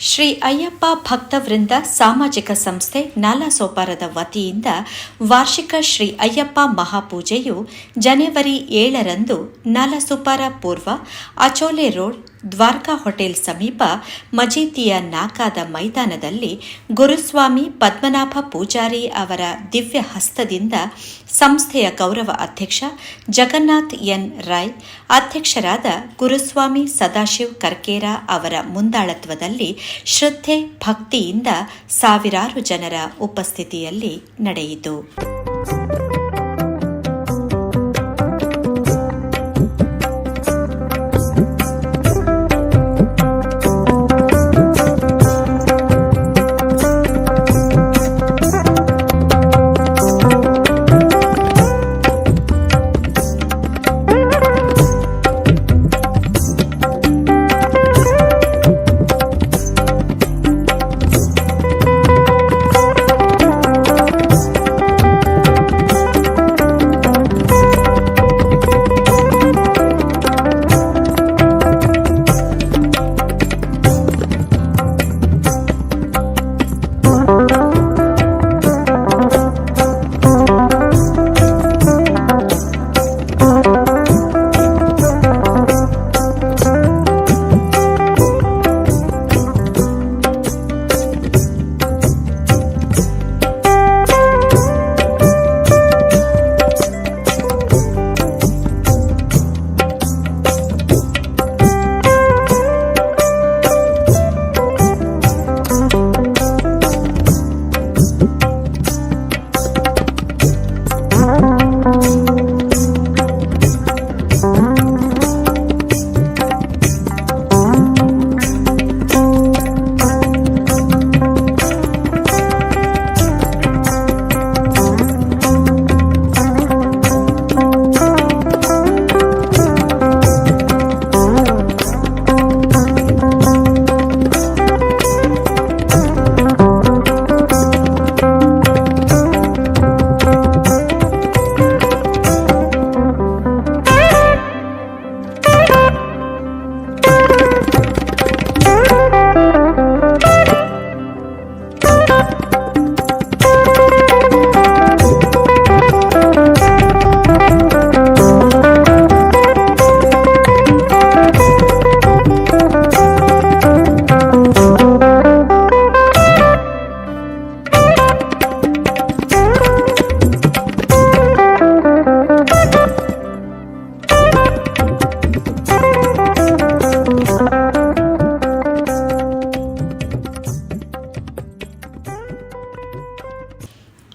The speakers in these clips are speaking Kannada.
ಶ್ರೀ ಅಯ್ಯಪ್ಪ ಭಕ್ತವೃಂದ ಸಾಮಾಜಿಕ ಸಂಸ್ಥೆ ನಾಲಾಸೋಪಾರದ ವತಿಯಿಂದ ವಾರ್ಷಿಕ ಶ್ರೀ ಅಯ್ಯಪ್ಪ ಮಹಾಪೂಜೆಯು ಜನವರಿ 7ರಂದು ನಾಲಾಸೋಪಾರ ಪೂರ್ವ ಅಚೋಲೆ ರೋಡ್ ದ್ವಾರಕಾ ಹೋಟೆಲ್ ಸಮೀಪ ಮಜೀತಿಯ ನಾಕಾದ ಮೈದಾನದಲ್ಲಿ ಗುರುಸ್ವಾಮಿ ಪದ್ಮನಾಭ ಪೂಜಾರಿ ಅವರ ದಿವ್ಯ ಹಸ್ತದಿಂದ ಸಂಸ್ಥೆಯ ಗೌರವ ಅಧ್ಯಕ್ಷ ಜಗನ್ನಾಥ್ ಎನ್ ರಾಯ್, ಅಧ್ಯಕ್ಷರಾದ ಗುರುಸ್ವಾಮಿ ಸದಾಶಿವ್ ಕರ್ಕೇರ ಅವರ ಮುಂದಾಳತ್ವದಲ್ಲಿ ಶ್ರದ್ಧೆ ಭಕ್ತಿಯಿಂದ ಸಾವಿರಾರು ಜನರ ಉಪಸ್ಥಿತಿಯಲ್ಲಿ ನಡೆಯಿತು.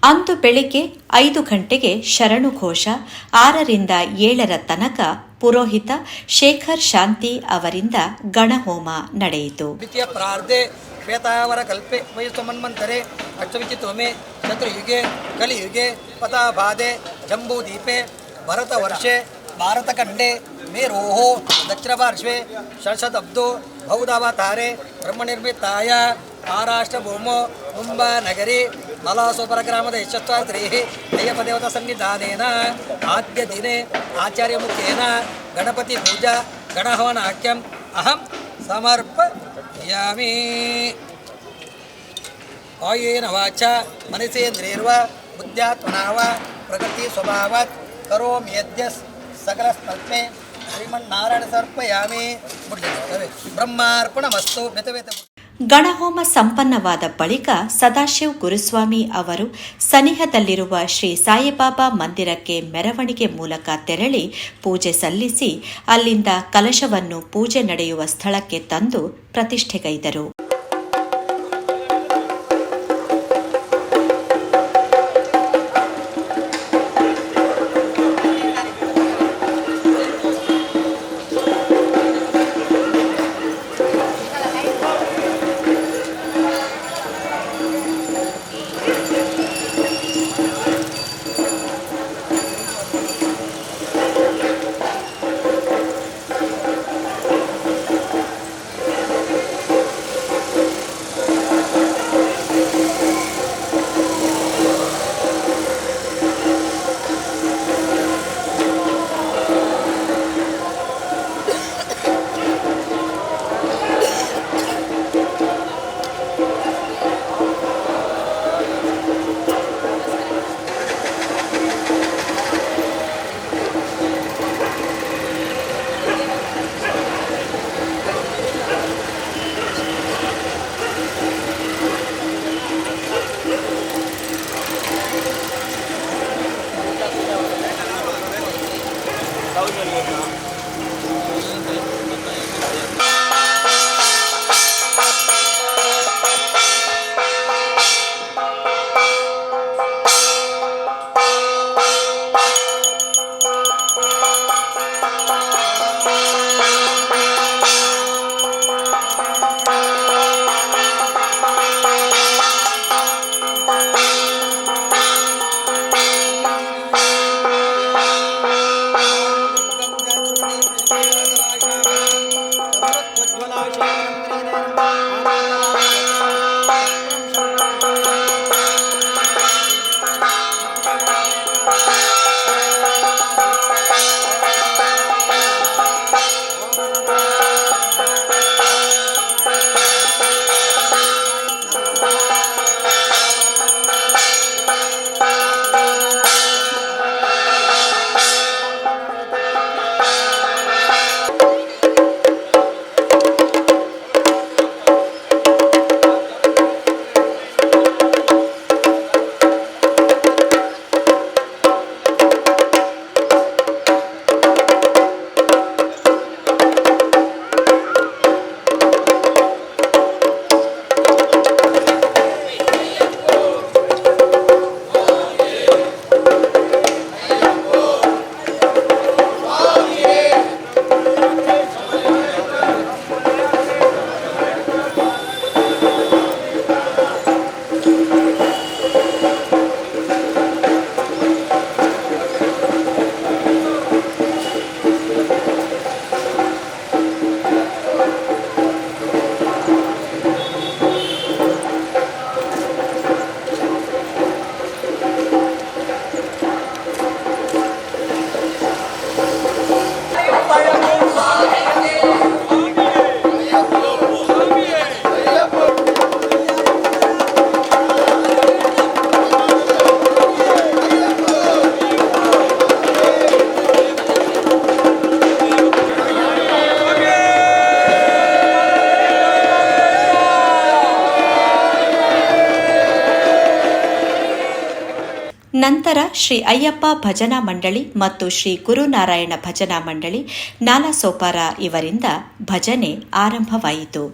ಅಂದು ಬೆಳಿಗ್ಗೆ 5 ಗಂಟೆಗೆ ಶರಣು ಘೋಷ, 6ರಿಂದ 7ರ ತನಕ ಪುರೋಹಿತ ಶೇಖರ್ ಶಾಂತಿ ಅವರಿಂದ ಗಣಹೋಮ ನಡೆಯಿತು. ಶ್ವೇತಾವರ ಕಲ್ಪೆ ವಯಸ್ಸಮನ್ವಂತರೆ ಅಷ್ಟವಿಚಿತೋಮೆ ಶತ್ರುಯುಗೆ ಕಲಿಯುಗೆ ಪತಾಬಾಧೆ ಜಂಬೂದೀಪೆ ಭರತ ವರ್ಷೆ ಭಾರತಖಂಡೆ ಮೇರೋಹ ದಕ್ಷಿಣಪಾರ್ಶ್ವೆ ಷಡ್ಶತಬ್ಧೋ ಬೌದ್ಧಾವತಾರೆ ಬ್ರಹ್ಮನಿರ್ಮಿತಾಯ ಮಹಾರಾಷ್ಟ್ರ ಭೂಮೋ ಮುಂಬಾ ನಗರಿ ನಾಲಾಸೋಪರ ಗ್ರಾಮದ ಯಶಸ್ವಾತ್ರೀ ಅಯ್ಯಪ್ಪ ದೇವತಾ ಸನ್ನಿಧಾನೇನ ಆದ್ಯ ದಿನೇ ಆಚಾರ್ಯ ಮುಖೇನ ಗಣಪತಿ ಪೂಜಾ ಗಣಹವನಾಖ್ಯಂ ಅಹಂ ಸಮರ್ಪಯಾಮಿ. ಕಾಯೇನ ವಾಚ ಮನಸೇಂದ್ರಿಯರ್ವ ಬುದ್ಧ್ಯಾತ್ಮನಾವ ಪ್ರಕೃತಿ ಸ್ವಭಾವಾತ್ ಕರೋಮಿ ಯದ್ಯಸ್ ಸಕಲ ಸ್ಮರ್ಮೆ ಶ್ರೀಮನ್ನಾರಾಯಣ ಸಮರ್ಪಯಾಮಿ. ಬ್ರಹ್ಮಾರ್ಪಣಮಸ್ತು. ಗಣಹೋಮ ಸಂಪನ್ನವಾದ ಬಳಿಕ ಸದಾಶಿವ್ ಗುರುಸ್ವಾಮಿ ಅವರು ಸನಿಹದಲ್ಲಿರುವ ಶ್ರೀ ಸಾಯಿಬಾಬಾ ಮಂದಿರಕ್ಕೆ ಮೆರವಣಿಗೆ ಮೂಲಕ ತೆರಳಿ ಪೂಜೆ ಸಲ್ಲಿಸಿ ಅಲ್ಲಿಂದ ಕಲಶವನ್ನು ಪೂಜೆ ನಡೆಯುವ ಸ್ಥಳಕ್ಕೆ ತಂದು ಪ್ರತಿಷ್ಠೆಗೈದರು. ನಂತರ ಶ್ರೀ ಅಯ್ಯಪ್ಪ ಭಜನಾ ಮಂಡಳಿ ಮತ್ತು ಶ್ರೀ ಗುರುನಾರಾಯಣ ಭಜನಾ ಮಂಡಳಿ ನಾಲಸೋಪಾರ ಇವರಿಂದ ಭಜನೆ ಆರಂಭವಾಯಿತು.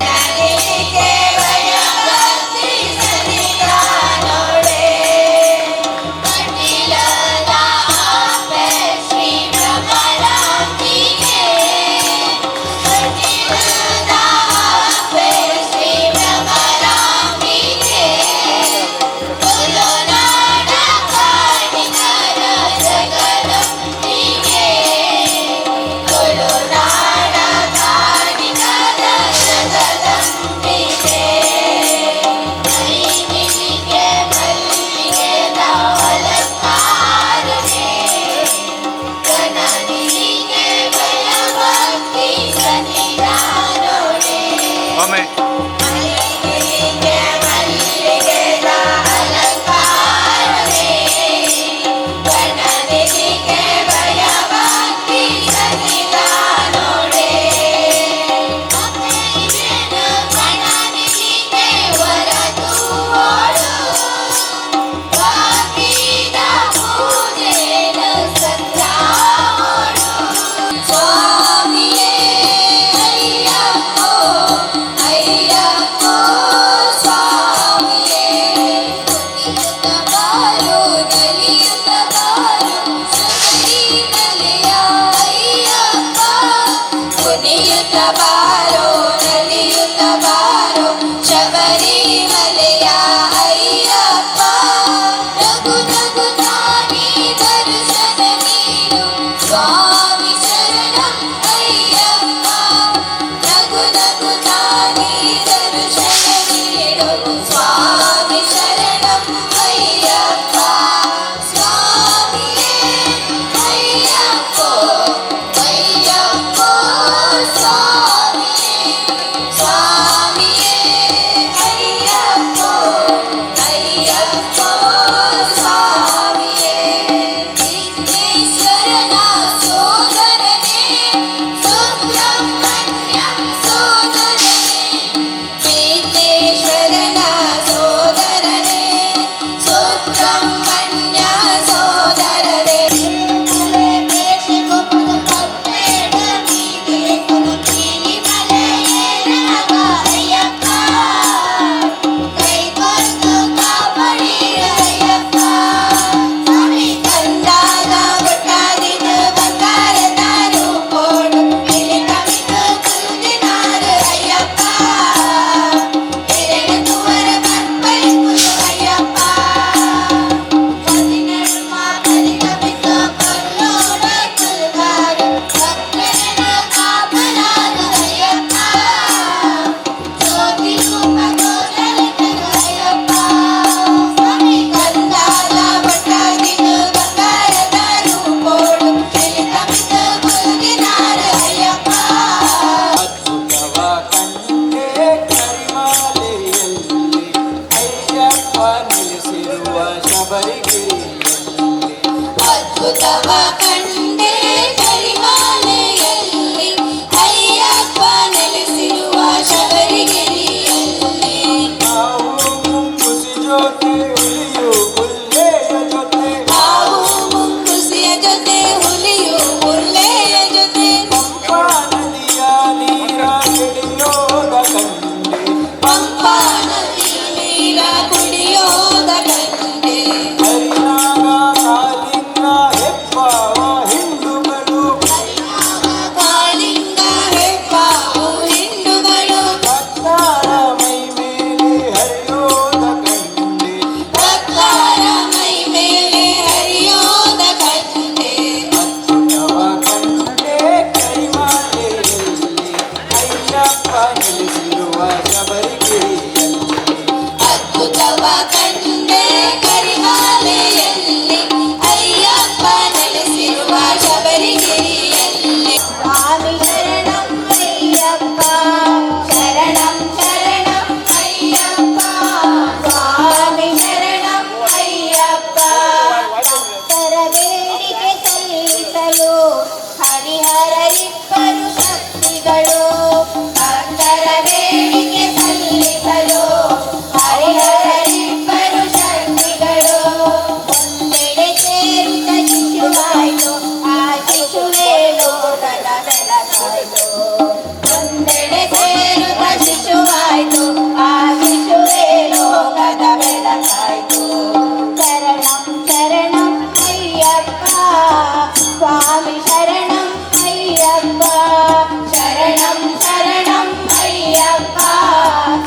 ಶರಣಂ ಶರಣಂ ಅಯ್ಯಪ್ಪ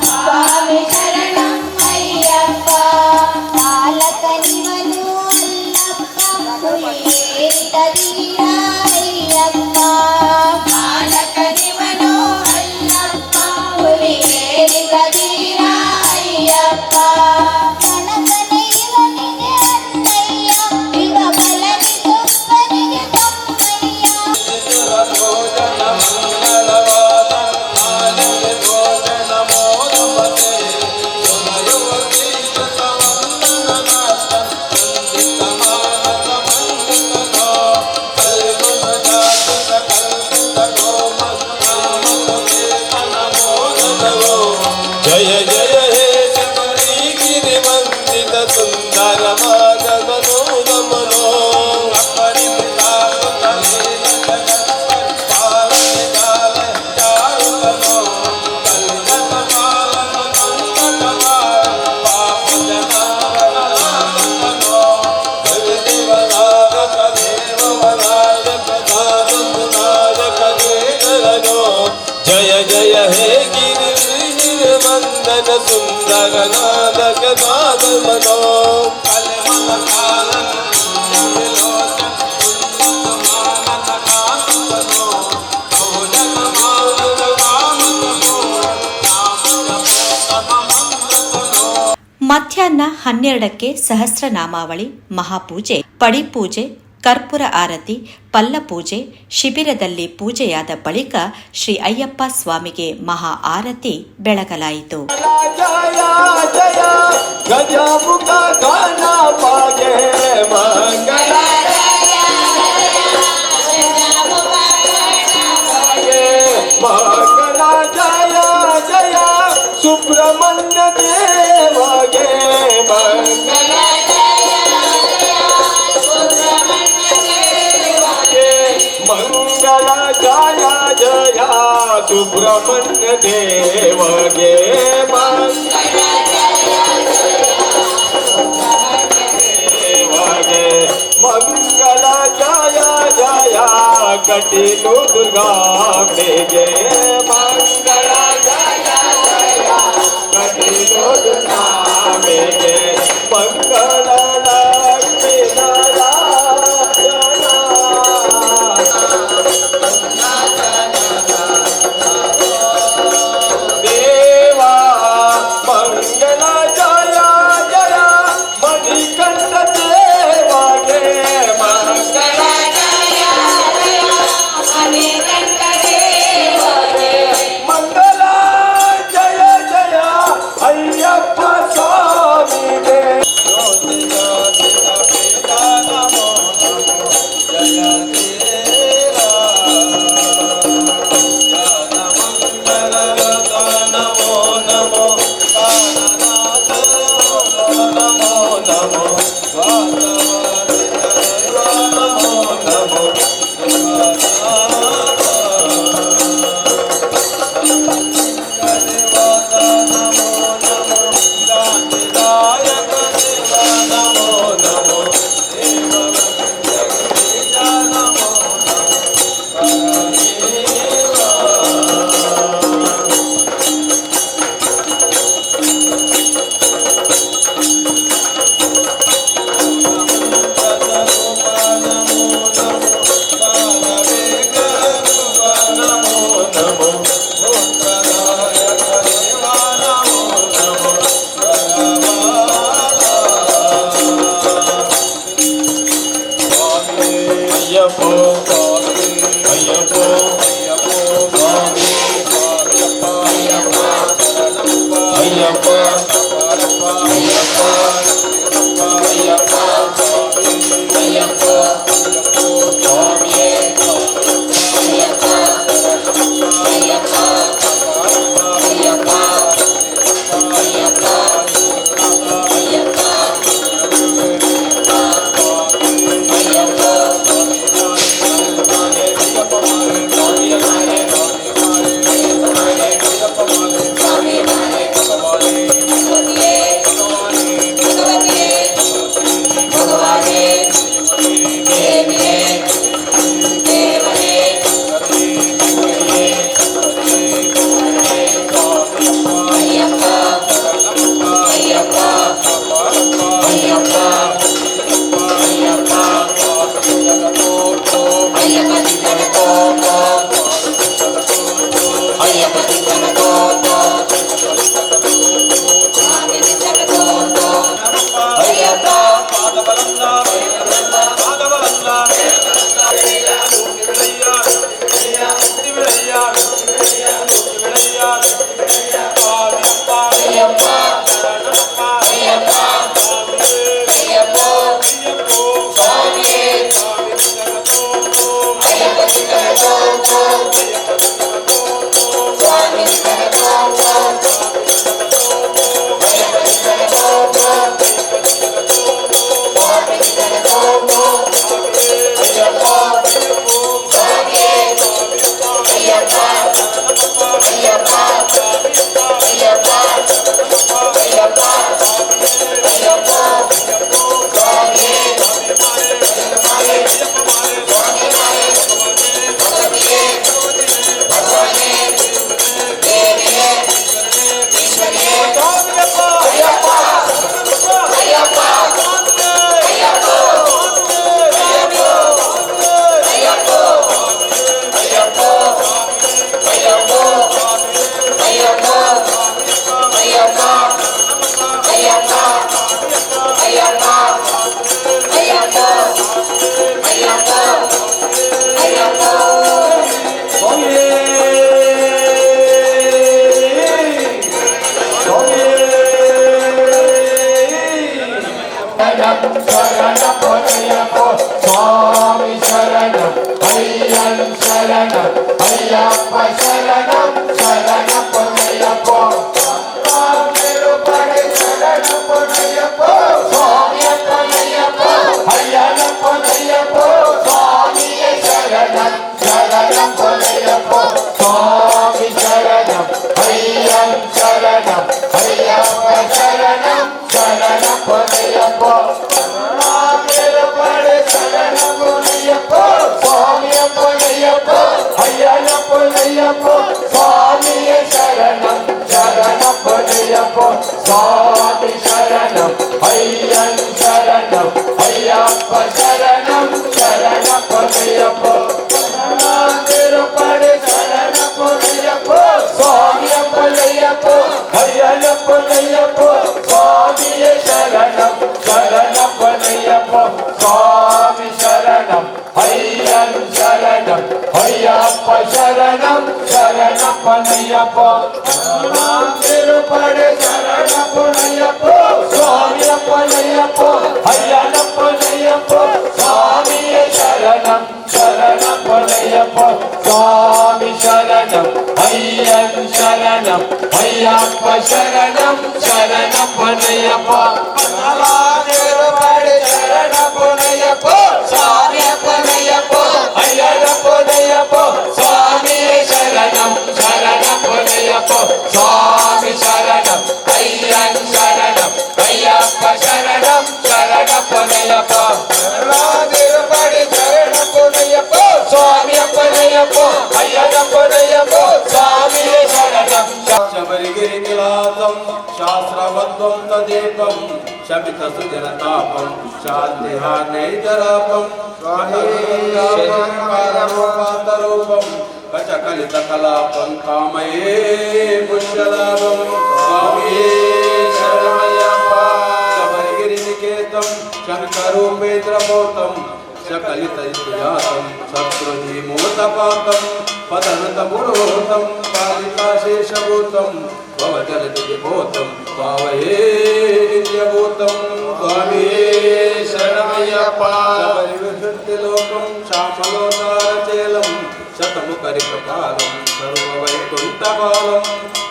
ಸ್ವಾಮಿ ಶರಣಂ ಅಯ್ಯಪ್ಪ ಬಾಲಕನಿವನು ಅಲ್ಲಪ್ಪ ಹುಲಿಯೇರಿದ ವೀರ ಅಯ್ಯಪ್ಪ ಬಾಲಕನಿವನು ಅಲ್ಲಪ್ಪ ಹುಲಿಯೇರಿದ ವೀರ ಅಯ್ಯಪ್ಪ ಗಣಪನ ಇವನಿಗೆ ಅನ್ನಯ್ಯ ಇವ ಬಲನಿಸುವನಿಗೆ ತಮ್ಮಯ್ಯ ಜಯ ಜಯ ಹೇ ಶಬರಿ ಗಿರಿವಂದಿತ ಸುಂದರ ಮಾಧವನೋ ಗಮನೋ ಜಯ ಜಯ ಹೇ ಗಿರಿವಂದನ ಸುಂದರ ನಾದಕ ನಾದಮನೋ ಮಧ್ಯಾಹ್ನ 12ಕ್ಕೆ ಸಹಸ್ರನಾಮಾವಳಿ, ಮಹಾಪೂಜೆ, ಪಡಿಪೂಜೆ, ಕರ್ಪೂರ ಆರತಿ, ಪಲ್ಲಪೂಜೆ, ಶಿಬಿರದಲ್ಲಿ ಪೂಜೆಯಾದ ಬಳಿಕ ಶ್ರೀ ಅಯ್ಯಪ್ಪ ಸ್ವಾಮಿಗೆ ಮಹಾ ಆರತಿ ಬೆಳಗಲಾಯಿತು. ಜಯ ಜಯ ಗಜಮುಖ ಗಾನ ಪಾಗೆ ಮಂಗಲ ಮಂಗಲ ಜಯ ಜಯ ಸುಬ್ರಹ್ಮಣ್ಯ ದೇವಗೆ ಮಂಗಲ ಮಂಗಲ ಜಯ ಜಯ ಸುಬ್ರಹ್ಮಣ್ಯ ದೇವಗೆ ಮಂಗಲ ದೇವಗೆ ಮಂಗಲ ಜಯ ಜಯ ಕಟೀಲು ದುರ್ಗಾಂಬೆಗೆ ಮಂಗಳ ಜಯ ಜಯ ಕಟೀಲು ದುರ್ಗಾಂಬೆಗೆ ಮಂಗಳ ಲಕ್ಷ್ಮೀ ನಾರಾಯಣ ದೇವಾ ಮಂಗಳ ಜಯ ಜಯ ಮಣಿಕಂಠ ದೇವಗೆ ಮಂಗಳ ಮಂಗಲ ಜಯ ಜಯ ಅಯ್ಯಪ್ಪ ಸ್ವಾಮಿಗೆ ಜ್ಯೋತಿ ಜ್ಯೋತಿ అయ్యప్ప శరణం శరణమయ్యప్ప తిరుపడి శరణమయ్యప్ప స్వామియప్పనయ్యప్ప అయ్యప్పనయ్యప్ప స్వామియే శరణం శరణమయ్యప్ప స్వామి శరణం అయ్యం శరణం అయ్యప్ప శరణం శరణమయ్యప్ప తిరుపడి శరణమయ్యప్ప స్వామియప్పనయ్యప్ప అయ్యప్పనయ్యప్ప స్వామియే శరణం శరణమయ్యప్ప స్వామి శరణం అయ్యం శరణం అయ్యప్ప శరణం శరణమయ్యప్ప తిరుపడి శరణమయ్యప్ప స్వామియప్పనయ్యప్ప అయ్యప్పనయ్యప్ప స్వామియే శరణం శరణమయ్యప్ప స్వామి శరణం అయ్యం శరణం అయ్యప్ప శరణం శరణమయ్యప్ప తిరుపడి శరణమయ్యప్ప స్వామియప్పనయ్యప్ప అయ్యప్పనయ్యప్ప స్వామియే శరణం శరణమయ్యప్ప స్వామి శరణం అయ్యం శరణం అయ్యప్ప శరణం శరణమయ్యప్ప తిరుపడి శరణమయ్యప్ప స్వామియప్పనయ్యప్ప అయ్యప్పనయ్యప్ప స్వామియే శరణం శరణమయ్యప్ప స్వామి శరణం అయ్యం శరణం అయ్యప్ప శరణం శరణమయ్యప్ప తిరుపడి శరణమయ్యప్ప స్వామియప్పనయ్యప్ప అయ్యప్పనయ్యప్ప స్వామియే శరణం శబరిగిరి నిలాసం శాస్త్రవత్వం తదేకం శమిత సుజనతాపం శాంతిహానైతరాపం స్వాహేరూపం కచకలిత కలాపం కామయే పుష్యలాభం స్వామియే శరణమయ్యప్ప శబరిగిరి నికేతం శంకరూపేంద్రభూతం सकलित जातं शत्रुधीमूतपातं पदनतमुरोहतं कालिकाशेषभूतं भवजलदिभूतं भावये नित्यभूतं स्वामिये शरणमయ్యప్ప परिविशुद्धिलोकं श्यामलोकारचेलं शतमुखरिकपालं सर्ववैकुण्ठपालं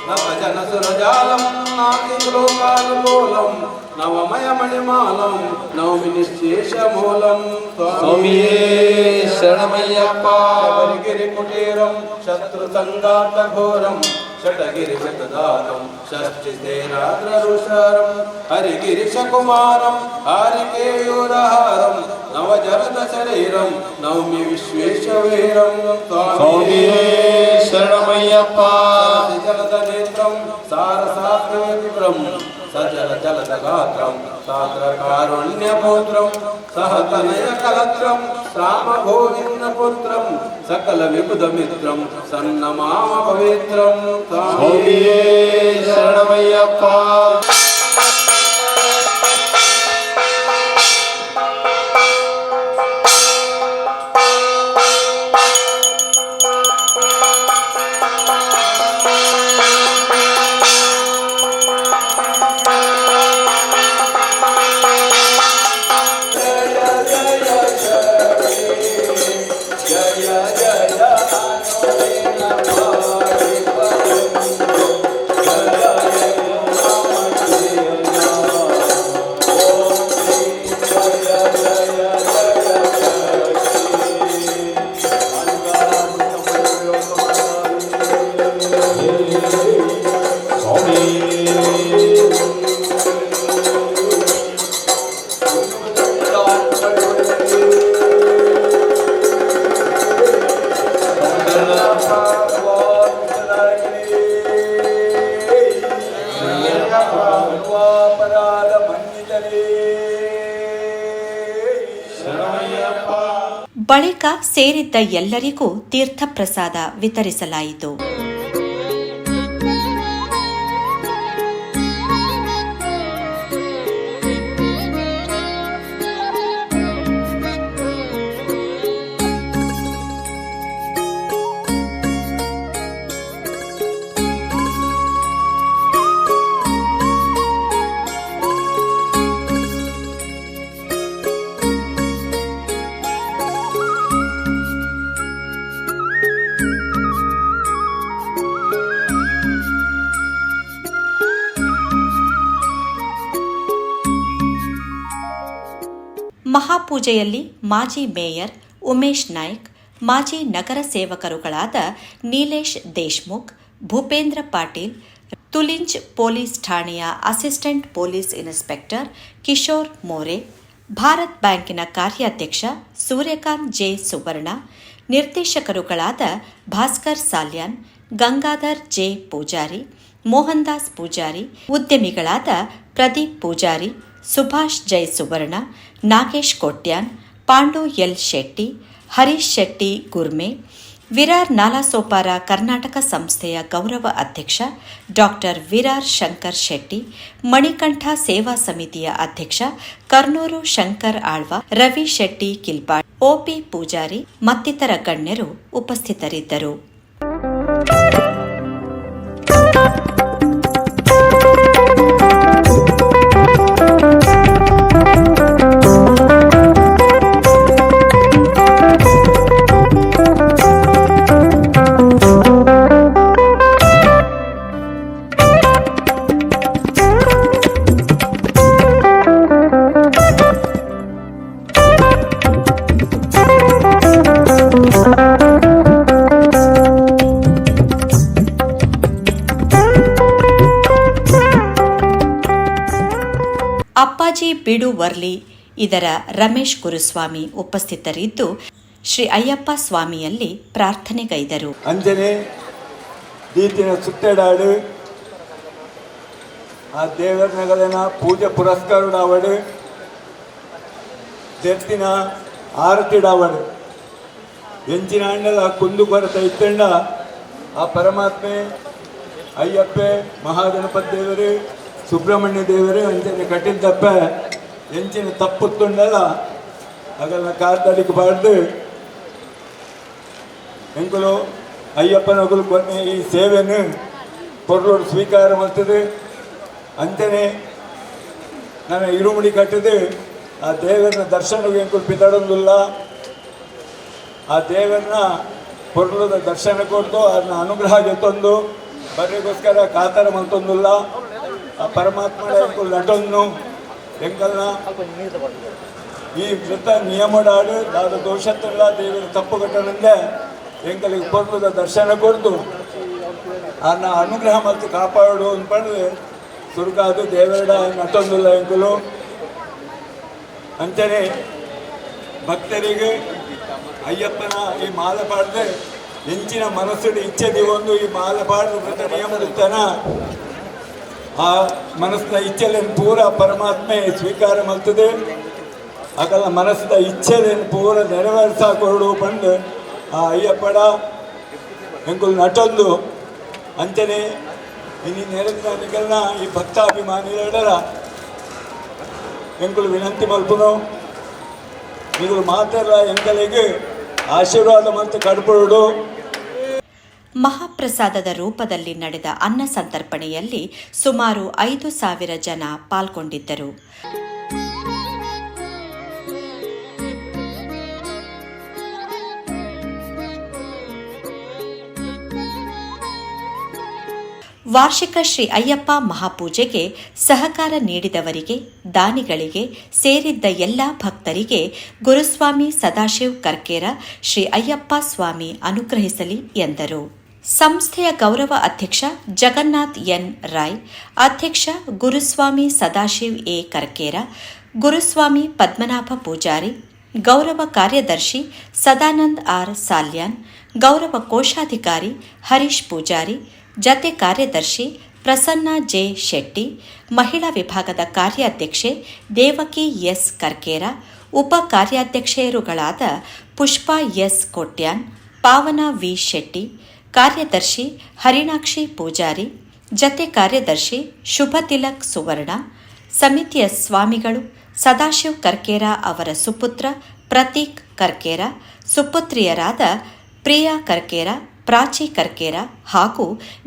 नवजनसुरजालं नागलोकानुमूलं नवमयमणिमालं नवमि निःशेषमूलं स्वामिये शरणमయ్యప్ప शबरिगिरिकुटीरं शत्रुसङ्घातघोरं षट्गिरिशतदातं षष्ठिसेनाद्ररुषारं हरिगिरिशकुमारं हारिकेयूरहारं नवजलदशरीरं नवमि विश्वेशवीरं स्वामिये शरणमయ్యప్ప जलदनेत्रं सारसात्मविप्रं सजल जलदगात्रं सान्द्रकारुण्यपुत्रं सहतनयकलत्रं रामगोविन्दपुत्रं सकलविबुधमित्रं सन्नमाम पवित्रं स्वामिये शरणमయ్యప్ప ಬಳಿಕ ಸೇರಿದ್ದ ಎಲ್ಲರಿಗೂ ತೀರ್ಥಪ್ರಸಾದ ವಿತರಿಸಲಾಯಿತು. ಮಹಾಪೂಜೆಯಲ್ಲಿ ಮಾಜಿ ಮೇಯರ್ ಉಮೇಶ್ ನಾಯ್ಕ್, ಮಾಜಿ ನಗರ ಸೇವಕರುಗಳಾದ ನೀಲೇಶ್ ದೇಶ್ಮುಖ್, ಭೂಪೇಂದ್ರ ಪಾಟೀಲ್, ತುಲಿಂಜ್ ಪೊಲೀಸ್ ಠಾಣೆಯ ಅಸಿಸ್ಟೆಂಟ್ ಪೊಲೀಸ್ ಇನ್ಸ್ಪೆಕ್ಟರ್ ಕಿಶೋರ್ ಮೋರೆ, ಭಾರತ್ ಬ್ಯಾಂಕಿನ ಕಾರ್ಯಾಧ್ಯಕ್ಷ ಸೂರ್ಯಕಾಂತ್ ಜೆ ಸುವರ್ಣ, ನಿರ್ದೇಶಕರುಗಳಾದ ಭಾಸ್ಕರ್ ಸಾಲ್ಯಾನ್, ಗಂಗಾಧರ್ ಜೆ ಪೂಜಾರಿ, ಮೋಹನ್ ದಾಸ್ ಪೂಜಾರಿ, ಉದ್ಯಮಿಗಳಾದ ಪ್ರದೀಪ್ ಪೂಜಾರಿ, ಸುಭಾಷ್ ಜೈ ಸುವರ್ಣ, ನಾಗೇಶ್ ಕೋಟ್ಯಾನ್, ಪಾಂಡು ಎಲ್ ಶೆಟ್ಟಿ, ಹರೀಶ್ ಶೆಟ್ಟಿ ಗುರ್ಮೆ, ವಿರಾರ್ ನಾಲಾಸೋಪಾರ ಕರ್ನಾಟಕ ಸಂಸ್ಥೆಯ ಗೌರವ ಅಧ್ಯಕ್ಷ ಡಾಕ್ಟರ್ ವಿರಾರ್ ಶಂಕರ್ ಶೆಟ್ಟಿ, ಮಣಿಕಂಠ ಸೇವಾ ಸಮಿತಿಯ ಅಧ್ಯಕ್ಷ ಕರ್ನೂರು ಶಂಕರ್ ಆಳ್ವ, ರವಿ ಶೆಟ್ಟಿ ಕಿಲ್ಪಾಡ್, ಒಪಿ ಪೂಜಾರಿ ಮತ್ತಿತರ ಗಣ್ಯರು ಉಪಸ್ಥಿತರಿದ್ದರು. ಅಪ್ಪಾಜಿ ಬಿಡು ವರ್ಲಿ ಇದರ ರಮೇಶ್ ಗುರುಸ್ವಾಮಿ ಉಪಸ್ಥಿತರಿದ್ದು ಶ್ರೀ ಅಯ್ಯಪ್ಪ ಸ್ವಾಮಿಯಲ್ಲಿ ಪ್ರಾರ್ಥನೆಗೈದರು. ಅಂಜನೆ ದೀತಿನ ಸುತ್ತೆಡಾಡು ಆ ದೇವರನಗಳನ್ನ ಪೂಜೆ ಪುರಸ್ಕಾರಡಾವಡು ತೆತ್ತಿನ ಆರತಿಡಾವಡು ಎಂಚಿನ ಅಂಡಲ ಕುಂದು ಕೊರತ ಇತ್ತಂಡ ಆ ಪರಮಾತ್ಮೆ ಅಯ್ಯಪ್ಪೆ ಮಹಾಗಣಪತಿ ದೇವರು ಸುಬ್ರಹ್ಮಣ್ಯ ದೇವರು ಅಂಚನೆ ಕಟ್ಟಿದ್ದಪ್ಪ ಎಂಚಿನ ತಪ್ಪುತ್ತುಂಡಲ್ಲ ಅದನ್ನ ಕಾರ್ತಡಿಗೆ ಬಾರ್ದು ಎಂಕುಲು ಅಯ್ಯಪ್ಪನಗಳು ಕೊನೆ ಈ ಸೇವೆಯನ್ನು ಪೊರ್ಲೋಡು ಸ್ವೀಕಾರ ಮಾಡ್ತದೆ ಅಂಚನೆ ನನ್ನ ಇರುಮುಡಿ ಕಟ್ಟಿದು ಆ ದೇವರನ್ನ ದರ್ಶನಕ್ಕೆ ಎಂಕುಲು ಪಿತಾಡೋದಿಲ್ಲ. ಆ ದೇವರನ್ನ ಪೊರ್ಲದ ದರ್ಶನ ಕೊಟ್ಟು ಅದನ್ನ ಅನುಗ್ರಹ ಜೊತ್ತೊಂದು ಬರೆಗೋಸ್ಕರ ಕಾತರ ಮಂತೊಂದಿಲ್ಲ. ಆ ಪರಮಾತ್ಮನ ಎಂಕುಲು ನಟೊಂದು ಎಂಕಲ್ನ ಈ ವೃತ್ತ ನಿಯಮಡಾಡು ದಾದ ದೋಷತ್ತಿಲ್ಲ ದೇವರ ತಪ್ಪು ಕಟ್ಟನಂದೆ ಎಂಕಲಿಗೆ ಪೊರ್ಲದ ದರ್ಶನ ಕೊಡ್ತು ಅದನ್ನ ಅನುಗ್ರಹ ಮತ್ತು ಕಾಪಾಡು ಅಂದ್ಕೊಂಡು ಸುರುಕಾದು ದೇವರ ನಟೊಂದಿಲ್ಲ ಎಂಕುಲು. ಅಂಚನೆ ಭಕ್ತರಿಗೆ ಅಯ್ಯಪ್ಪನ ಈ ಮಾಲೆ ಪಾಡ್ದೆ ಹೆಂಚಿನ ಮನಸ್ಸಿನ ಇಚ್ಛೆದಿ ಒಂದು ಈ ಮಾಲೆ ಪಾಡ್ದು ವೃತ್ತ ನಿಯಮದಿರ್ತಾನ ಆ ಮನಸ್ಸಿನ ಇಚ್ಛೆಯನ್ನು ಪೂರ ಪರಮಾತ್ಮೆ ಸ್ವೀಕಾರ ಮಾಡ್ತದೆ. ಆಗಲ್ಲ ಮನಸ್ಸಿನ ಇಚ್ಛೆಯನ್ನು ಪೂರ ನೆರವೇರಿಸಾಕೊಡು ಬಂದು ಆ ಅಯ್ಯಪ್ಪಡ ಎಂಕುಲು ನಟೊಂದು ಅಂಚನೆ ಇನ್ನು ನೆರೆದಿನ ಈ ಭಕ್ತಾಭಿಮಾನಿಗಳ ಎಂಕುಲು ವಿನಂತಿ ಮಲ್ಪನು ನೀವು ಮಾತೆಲ್ಲ ಎಂಕಲಿಗೆ ಆಶೀರ್ವಾದ ಮತ್ತು ಕಡ್ಪಡು. ಮಹಾಪ್ರಸಾದದ ರೂಪದಲ್ಲಿ ನಡೆದ ಅನ್ನ ಸಂತರ್ಪಣೆಯಲ್ಲಿ ಸುಮಾರು 5,000 ಜನ ಪಾಲ್ಗೊಂಡಿದ್ದರು. ವಾರ್ಷಿಕ ಶ್ರೀ ಅಯ್ಯಪ್ಪ ಮಹಾಪೂಜೆಗೆ ಸಹಕಾರ ನೀಡಿದವರಿಗೆ, ದಾನಿಗಳಿಗೆ, ಸೇರಿದ್ದ ಎಲ್ಲ ಭಕ್ತರಿಗೆ ಗುರುಸ್ವಾಮಿ ಸದಾಶಿವ್ ಕರ್ಕೇರ ಶ್ರೀ ಅಯ್ಯಪ್ಪ ಸ್ವಾಮಿ ಅನುಗ್ರಹಿಸಲಿ ಎಂದರು. ಸಂಸ್ಥೆಯ ಗೌರವ ಅಧ್ಯಕ್ಷ ಜಗನ್ನಾಥ್ ಎನ್ ರಾಯ್, ಅಧ್ಯಕ್ಷ ಗುರುಸ್ವಾಮಿ ಸದಾಶಿವ್ ಎ ಕರ್ಕೇರ, ಗುರುಸ್ವಾಮಿ ಪದ್ಮನಾಭ ಪೂಜಾರಿ, ಗೌರವ ಕಾರ್ಯದರ್ಶಿ ಸದಾನಂದ್ ಆರ್ ಸಾಲ್ಯಾನ್, ಗೌರವ ಕೋಶಾಧಿಕಾರಿ ಹರೀಶ್ ಪೂಜಾರಿ, ಜತೆ ಕಾರ್ಯದರ್ಶಿ ಪ್ರಸನ್ನ ಜೆ ಶೆಟ್ಟಿ, ಮಹಿಳಾ ವಿಭಾಗದ ಕಾರ್ಯಾಧ್ಯಕ್ಷೆ ದೇವಕಿ ಎಸ್ ಕರ್ಕೇರ, ಉಪ ಕಾರ್ಯಾಧ್ಯಕ್ಷೆಯರುಗಳಾದ ಪುಷ್ಪಾ ಎಸ್ ಕೋಟ್ಯಾನ್, ಪಾವನ ವಿ ಶೆಟ್ಟಿ, ಕಾರ್ಯದರ್ಶಿ ಹರಿಣಾಕ್ಷಿ ಪೂಜಾರಿ, ಜತೆ ಕಾರ್ಯದರ್ಶಿ ಶುಭ ತಿಲಕ್ ಸುವರ್ಣ, ಸಮಿತಿಯ ಸ್ವಾಮಿಗಳು ಸದಾಶಿವ್ ಕರ್ಕೇರ ಅವರ ಸುಪುತ್ರ ಪ್ರತೀಕ್ ಕರ್ಕೇರ, ಸುಪುತ್ರಿಯರಾದ ಪ್ರಿಯಾ ಕರ್ಕೇರ, ಪ್ರಾಚಿ ಕರ್ಕೇರ ಹಾಗೂ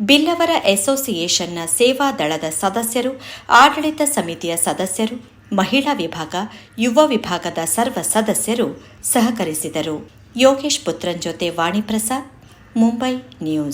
ಬಿಲ್ಲವರ ಅಸೋಸಿಯೇಷನ್ನ ಸೇವಾ ದಳದ ಸದಸ್ಯರು, ಆಡಳಿತ ಸಮಿತಿಯ ಸದಸ್ಯರು, ಮಹಿಳಾ ವಿಭಾಗ, ಯುವ ವಿಭಾಗದ ಸರ್ವ ಸದಸ್ಯರು ಸಹಕರಿಸಿದರು. ಯೋಗೇಶ್ ಪುತ್ರನ್ ಜೊತೆ ವಾಣಿ ಪ್ರಸಾದ್, ಮುಂಬೈ ನ್ಯೂಸ್.